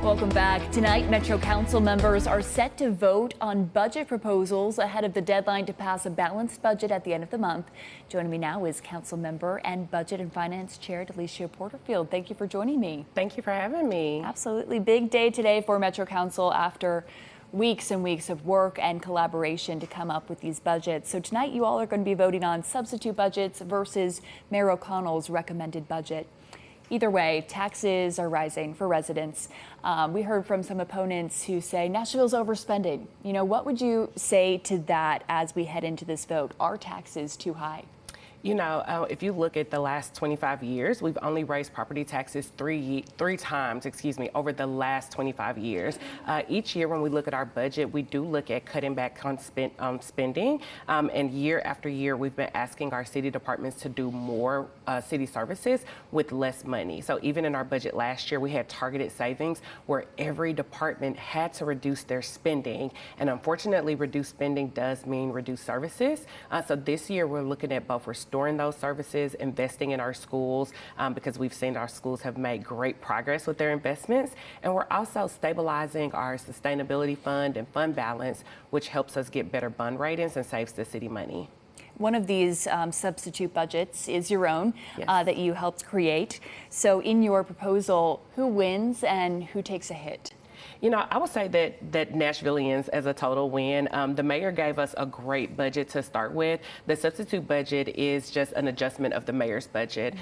Welcome back. Tonight, Metro Council members are set to vote on budget proposals ahead of the deadline to pass a balanced budget at the end of the month. Joining me now is Council member and Budget and Finance Chair Delicia Porterfield. Thank you for joining me. Thank you for having me. Absolutely. Big day today for Metro Council after weeks and weeks of work and collaboration to come up with these budgets. So tonight you all are going to be voting on substitute budgets versus Mayor O'Connell's recommended budget. Either way, taxes are rising for residents. We heard from some opponents who say Nashville's overspending. You know, what would you say to that as we head into this vote? Are taxes too high? You know, if you look at the last 25 years, we've only raised property taxes three times, over the last 25 years. Each year when we look at our budget, we do look at cutting back on spending. And year after year, we've been asking our city departments to do more city services with less money. So even in our budget last year, we had targeted savings where every department had to reduce their spending. And unfortunately, reduced spending does mean reduced services. So this year, we're looking at both restoring those services, investing in our schools, because we've seen our schools have made great progress with their investments. And we're also stabilizing our sustainability fund and fund balance, which helps us get better bond ratings and saves the city money. One of these substitute budgets is your own. Yes. That you helped create. So in your proposal, who wins and who takes a hit? You know, I would say that Nashvillians as a total win. The mayor gave us a great budget to start with. The substitute budget is just an adjustment of the mayor's budget.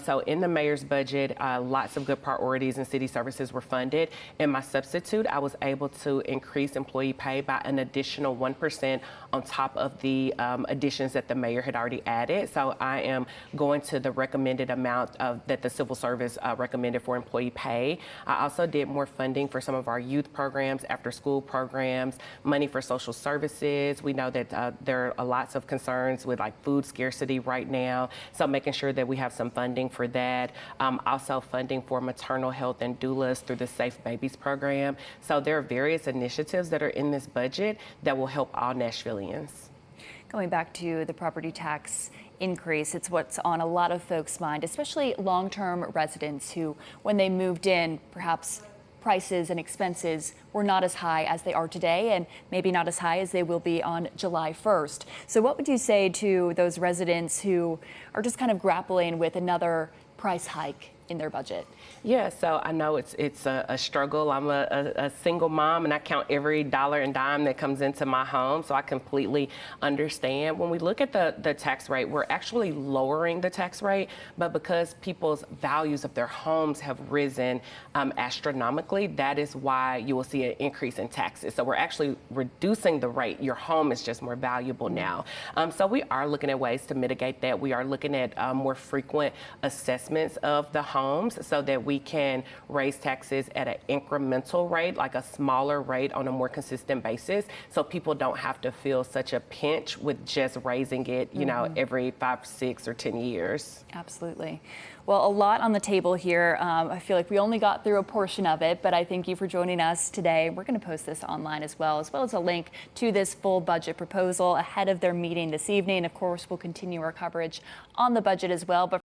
So in the mayor's budget, lots of good priorities and city services were funded. In my substitute, I was able to increase employee pay by an additional 1% on top of the additions that the mayor had already added. So I am going to the recommended amount that the civil service recommended for employee pay. I also did more funding for some of our youth programs, after school programs, money for social services. We know that there are lots of concerns with like food scarcity right now. So making sure that we have some funding for that. Also funding for maternal health and doulas through the Safe Babies program. So there are various initiatives that are in this budget that will help all Nashvillians. Going back to the property tax increase, it's what's on a lot of folks' mind, especially long-term residents who, when they moved in, perhaps prices and expenses were not as high as they are today, and maybe not as high as they will be on July 1st. So what would you say to those residents who are just kind of grappling with another price hike in their budget? Yeah, so I know it's a struggle. I'm a single mom, and I count every dollar and dime that comes into my home, so I completely understand. When we look at the tax rate, we're actually lowering the tax rate, but because people's values of their homes have risen astronomically, that is why you will see an increase in taxes. So we're actually reducing the rate. Your home is just more valuable now. So we are looking at ways to mitigate that. We are looking at more frequent assessments of the homes so that we can raise taxes at an incremental rate, like a smaller rate on a more consistent basis, so people don't have to feel such a pinch with just raising it, you know, every 5, 6, or 10 years. Absolutely. Well, a lot on the table here. I feel like we only got through a portion of it, but I thank you for joining us today. We're going to post this online as well as a link to this full budget proposal ahead of their meeting this evening. Of course, we'll continue our coverage on the budget as well. But